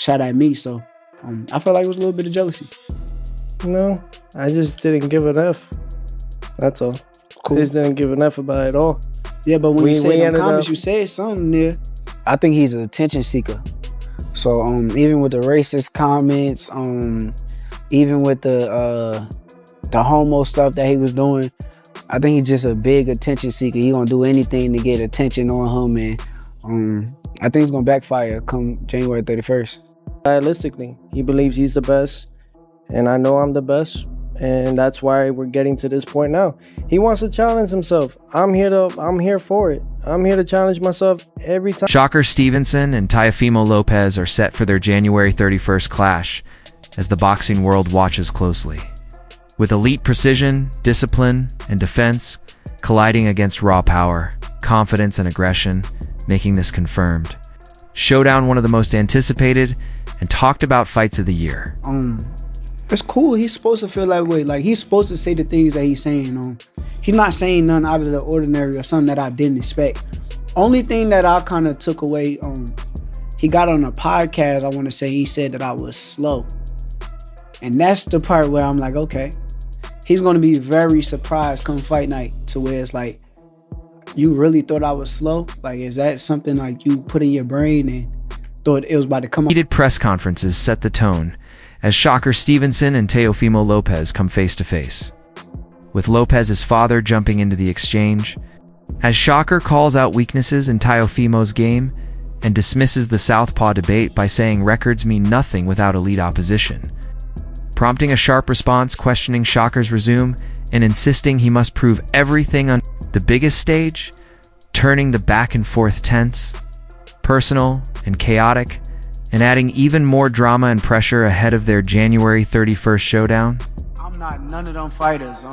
shot at me. So I felt like it was a little bit of jealousy. No, I just didn't give an F. That's all. Cool. Just didn't give an F about it at all. Yeah, but when you said in ended comments, up- you said something there. I think he's an attention seeker. So even with the racist comments, even with the homo stuff that he was doing, I think he's just a big attention seeker. He gonna do anything to get attention on him, and I think it's gonna backfire come January 31st. Stylistically, he believes he's the best, and I know I'm the best, and that's why we're getting to this point now. He wants to challenge himself. I'm here for it. I'm here to challenge myself every time. Shakur Stevenson and Teofimo Lopez are set for their January 31st clash as the boxing world watches closely. With elite precision, discipline, and defense colliding against raw power, confidence, and aggression, making this confirmed. Showdown, one of the most anticipated and talked about fights of the year. It's cool. He's supposed to feel that way. Like, he's supposed to say the things that he's saying. He's not saying nothing out of the ordinary or something that I didn't expect. Only thing that I kind of took away, he got on a podcast, I want to say, he said that I was slow. And that's the part where I'm like, okay. He's going to be very surprised come fight night to where it's like, you really thought I was slow? Like, is that something like you put in your brain and thought it was about to come out? Heated press conferences set the tone as Shakur Stevenson and Teofimo Lopez come face to face, with Lopez's father jumping into the exchange, as Shakur calls out weaknesses in Teofimo's game and dismisses the southpaw debate by saying records mean nothing without elite opposition, prompting a sharp response questioning Shakur's resume and insisting he must prove everything on the biggest stage, turning the back and forth tense, personal, and chaotic, and adding even more drama and pressure ahead of their January 31st showdown. I'm not none of them fighters.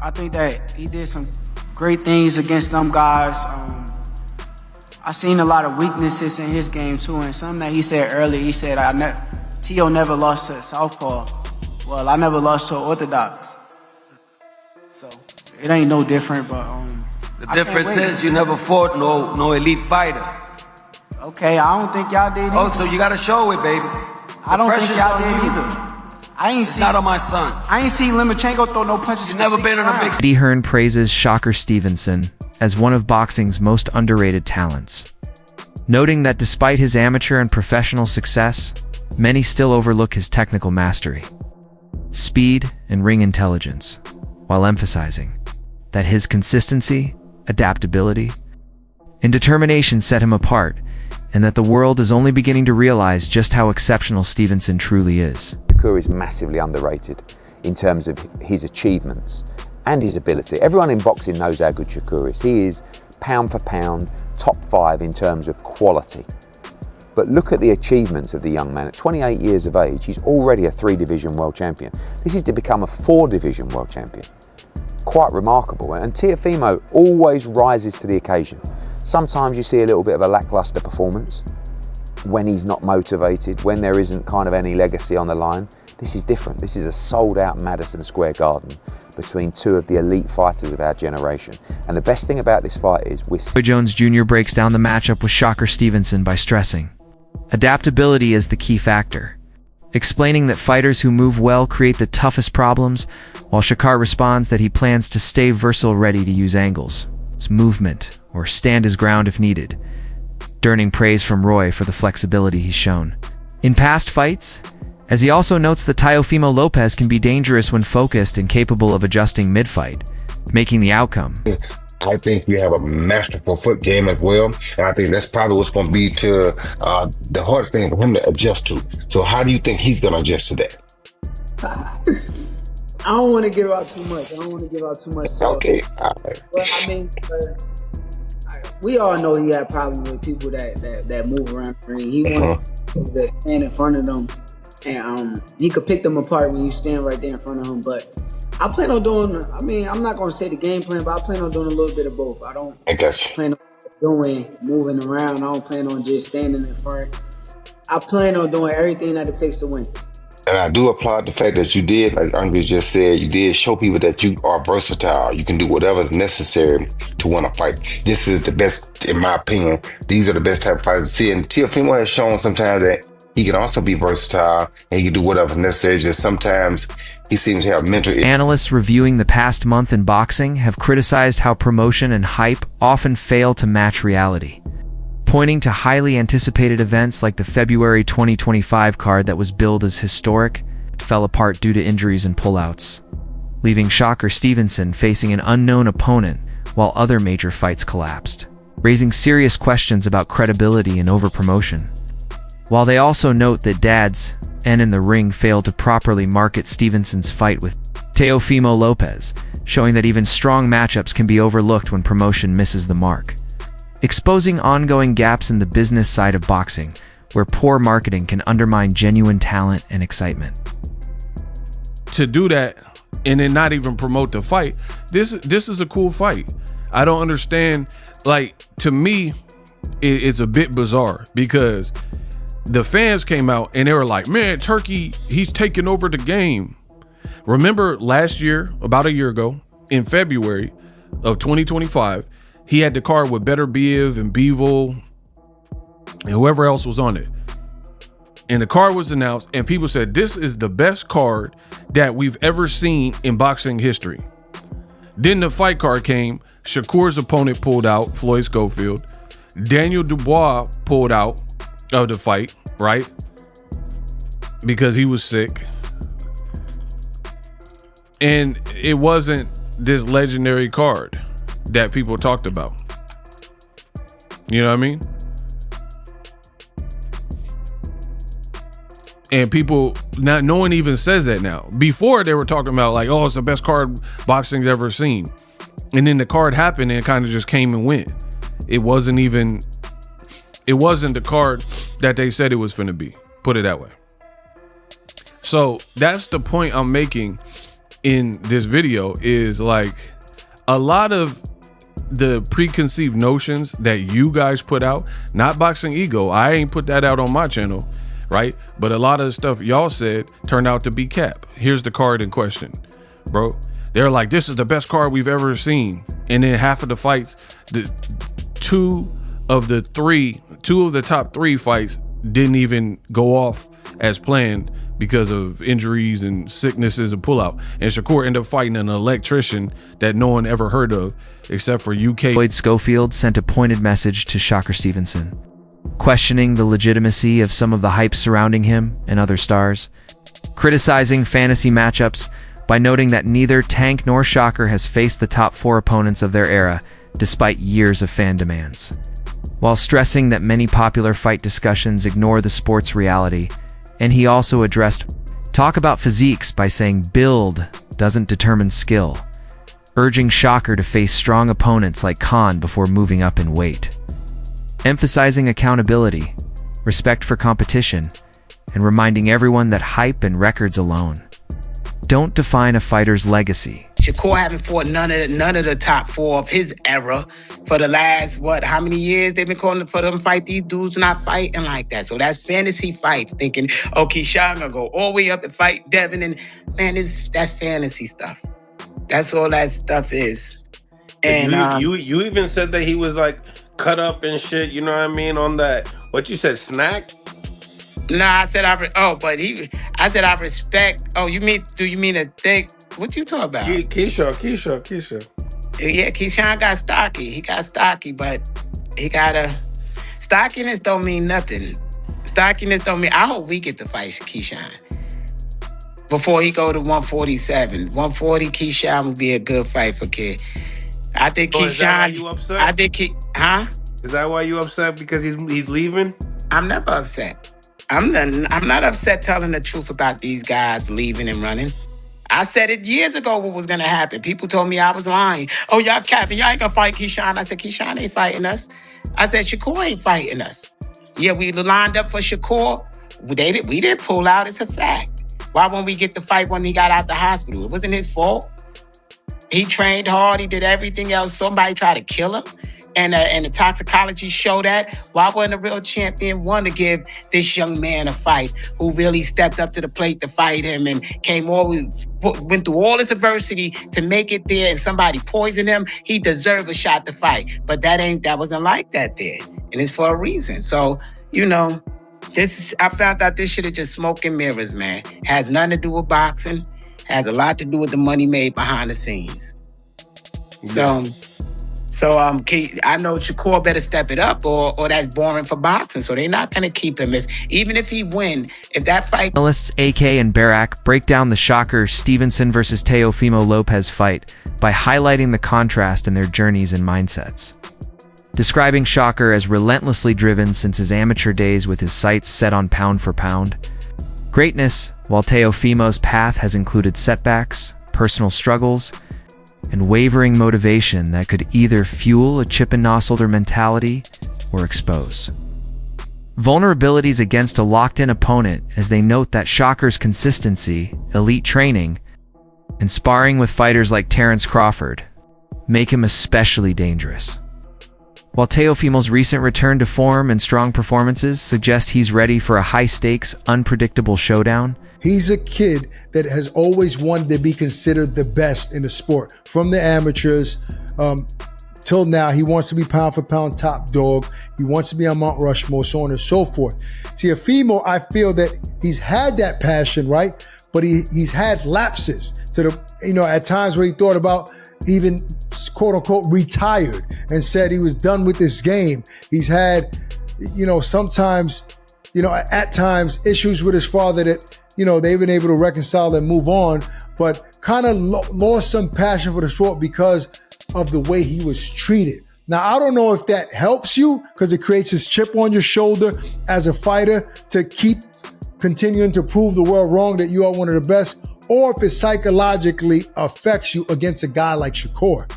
I think that he did some great things against them guys. I seen a lot of weaknesses in his game too, and something that he said earlier, he said, Teo never lost to a southpaw. Well, I never lost to an orthodox. So it ain't no different, but the difference is you never fought no elite fighter. Okay, I don't think y'all did either. Oh, so you gotta show it, baby. I don't think y'all did either. I ain't It's not on my son. I ain't seen Lomachenko throw no punches. You've never been in a big... Eddie Hearn praises Shakur Stevenson as one of boxing's most underrated talents, noting that despite his amateur and professional success, many still overlook his technical mastery, speed, and ring intelligence, while emphasizing that his consistency, adaptability, and determination set him apart, and that the world is only beginning to realize just how exceptional Stevenson truly is. Shakur is massively underrated in terms of his achievements and his ability. Everyone in boxing knows how good Shakur is. He is pound for pound, top 5 in terms of quality. But look at the achievements of the young man. At 28 years of age, he's already a 3-division world champion. This is to become a 4-division world champion. Quite remarkable. And Teofimo always rises to the occasion. Sometimes you see a little bit of a lackluster performance when he's not motivated, when there isn't kind of any legacy on the line. This is different. This is a sold-out Madison Square Garden between two of the elite fighters of our generation. And the best thing about this fight is Roy Jones Jr. breaks down the matchup with Shakur Stevenson by stressing adaptability is the key factor, explaining that fighters who move well create the toughest problems, while Shakur responds that he plans to stay versatile, ready to use angles, movement, or stand his ground if needed, earning praise from Roy for the flexibility he's shown in past fights, as he also notes that Teofimo Lopez can be dangerous when focused and capable of adjusting mid-fight, making the outcome. I think you have a masterful foot game as well, and I think that's probably what's going to be to the hardest thing for him to adjust to. So how do you think he's going to adjust to that? I don't want to give out too much. Okay, all right. But I mean, we all know he had problems with people that move around the ring. He wants people that stand in front of them, and he could pick them apart when you stand right there in front of him. But I plan on doing, I'm not going to say the game plan, but I plan on doing a little bit of both. I plan on moving around. I don't plan on just standing in front. I plan on doing everything that it takes to win. And I do applaud the fact that you did, like Andre just said, you did show people that you are versatile. You can do whatever is necessary to win a fight. This is the best, in my opinion. These are the best type of fighters to see. And Teofimo has shown sometimes that he can also be versatile and he can do whatever necessary. Just sometimes he seems to have mental. Analysts reviewing the past month in boxing have criticized how promotion and hype often fail to match reality, pointing to highly anticipated events like the February 2025 card that was billed as historic fell apart due to injuries and pullouts, leaving Shakur Stevenson facing an unknown opponent while other major fights collapsed, raising serious questions about credibility and overpromotion. While they also note that dads and in the ring failed to properly market Stevenson's fight with Teofimo Lopez, showing that even strong matchups can be overlooked when promotion misses the mark, exposing ongoing gaps in the business side of boxing where poor marketing can undermine genuine talent and excitement. To do that and then not even promote the fight, this is a cool fight. I don't understand. Like, to me, it's a bit bizarre because the fans came out and they were like, man, Turkey, he's taking over the game. Remember last year, about a year ago, in February of 2025, he had the card with Better Biev and Bivol and whoever else was on it. And the card was announced and people said, this is the best card that we've ever seen in boxing history. Then the fight card came. Shakur's opponent pulled out, Floyd Schofield. Daniel Dubois pulled out of the fight, right? Because he was sick. And it wasn't this legendary card that people talked about. You know what I mean? And people, no one even says that now. Before they were talking about like, oh, it's the best card boxing's ever seen. And then the card happened and it kind of just came and went. It wasn't the card that they said it was finna be. Put it that way. So that's the point I'm making in this video, is like a lot of the preconceived notions that you guys put out, not Boxing Ego. I ain't put that out on my channel, right? But a lot of the stuff y'all said turned out to be cap. Here's the card in question, bro. They're like, this is the best card we've ever seen. And then half of the fights, two of the top three fights didn't even go off as planned because of injuries and sicknesses and pullout. And Shakur ended up fighting an electrician that no one ever heard of except for UK. Floyd Schofield sent a pointed message to Shakur Stevenson, questioning the legitimacy of some of the hype surrounding him and other stars, criticizing fantasy matchups by noting that neither Tank nor Shakur has faced the top 4 opponents of their era despite years of fan demands, while stressing that many popular fight discussions ignore the sport's reality. And he also addressed talk about physiques by saying build doesn't determine skill, urging Shakur to face strong opponents like Khan before moving up in weight, emphasizing accountability, respect for competition, and reminding everyone that hype and records alone don't define a fighter's legacy. Shakur haven't fought none of the top 4 of his era for the last, how many years they've been calling for them fight these dudes not fighting like that. So that's fantasy fights, thinking, oh, Keyshawn gonna go all the way up and fight Devin. And man, that's fantasy stuff. That's all that stuff is. And you even said that he was like cut up and shit, you know what I mean, on that, what you said, snack? Nah, I said I respect. Oh, do you mean a thick? What you talking about? Keisha. Yeah, Keyshawn got stocky. He got stocky, but he got stockiness don't mean nothing. Stockiness don't mean. I hope we get to fight Keyshawn before he go to 147. 140, Keyshawn would be a good fight for Kid. I think Keyshawn. Is that why you upset? I think Is that why you upset because he's leaving? I'm never upset. I'm not upset telling the truth about these guys leaving and running. I said it years ago what was going to happen. People told me I was lying. Oh, y'all capping. Y'all ain't going to fight Keyshawn. I said, Keyshawn ain't fighting us. I said, Shakur ain't fighting us. Yeah, we lined up for Shakur. We didn't pull out. It's a fact. Why won't we get the fight when he got out the hospital? It wasn't his fault. He trained hard. He did everything else. Somebody tried to kill him. And the toxicology showed that. Why wasn't a real champion want to give this young man a fight who really stepped up to the plate to fight him and went through all this adversity to make it there, and somebody poisoned him? He deserved a shot to fight. But that wasn't like that there. And it's for a reason. So, I found out this shit is just smoke and mirrors, man. Has nothing to do with boxing. Has a lot to do with the money made behind the scenes. So I know Shakur better step it up, or that's boring for boxing. So they're not gonna keep him. Even if he win, if that fight. Analysts AK and Barak break down the Shakur Stevenson versus Teofimo Lopez fight by highlighting the contrast in their journeys and mindsets. Describing Shakur as relentlessly driven since his amateur days with his sights set on pound for pound greatness, while Teofimo's path has included setbacks, personal struggles, and wavering motivation that could either fuel a chip-and-nozzle mentality or expose vulnerabilities against a locked-in opponent, as they note that Shakur's consistency, elite training, and sparring with fighters like Terence Crawford make him especially dangerous. While Teofimo's recent return to form and strong performances suggest he's ready for a high-stakes, unpredictable showdown, he's a kid that has always wanted to be considered the best in the sport. From the amateurs till now, he wants to be pound for pound top dog. He wants to be on Mount Rushmore, so on and so forth. Teofimo, I feel that he's had that passion, right? But he's had lapses to the, at times where he thought about even quote unquote retired and said he was done with this game. He's had, sometimes, at times issues with his father that, they've been able to reconcile and move on, but kind of lost some passion for the sport because of the way he was treated. Now, I don't know if that helps you because it creates this chip on your shoulder as a fighter to keep continuing to prove the world wrong that you are one of the best, or if it psychologically affects you against a guy like Shakur.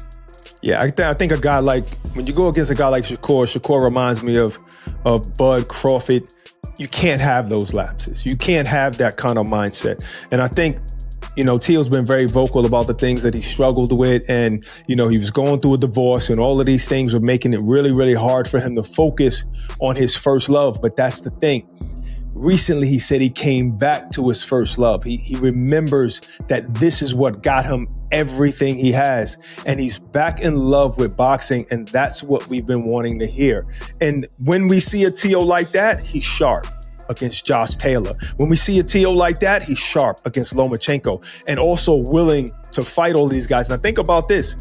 Yeah, I think a guy like, when you go against a guy like Shakur reminds me of Bud Crawford. You can't have those lapses. You can't have that kind of mindset. And I think, Teo's been very vocal about the things that he struggled with. And, he was going through a divorce and all of these things were making it really, really hard for him to focus on his first love. But that's the thing. Recently, he said he came back to his first love. He remembers that this is what got him everything he has. And he's back in love with boxing. And that's what we've been wanting to hear. And when we see a Teo like that, he's sharp against Josh Taylor. When we see a Teo like that, he's sharp against Lomachenko and also willing to fight all these guys. Now think about this.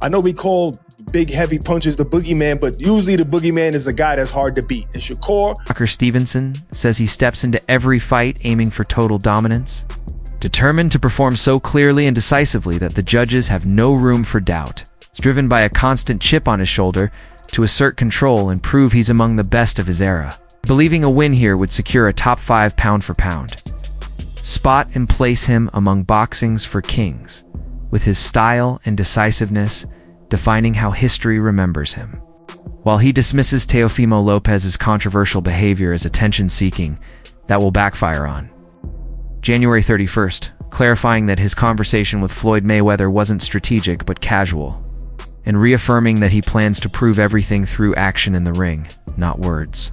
I know we call big, heavy punches the boogeyman, but usually the boogeyman is the guy that's hard to beat. And Shakur Stevenson says he steps into every fight aiming for total dominance, determined to perform so clearly and decisively that the judges have no room for doubt. He's driven by a constant chip on his shoulder to assert control and prove he's among the best of his era, believing a win here would secure a top 5 pound-for-pound spot and place him among boxing's for kings, with his style and decisiveness defining how history remembers him. While he dismisses Teofimo Lopez's controversial behavior as attention-seeking, that will backfire on January 31st, clarifying that his conversation with Floyd Mayweather wasn't strategic but casual, and reaffirming that he plans to prove everything through action in the ring, not words.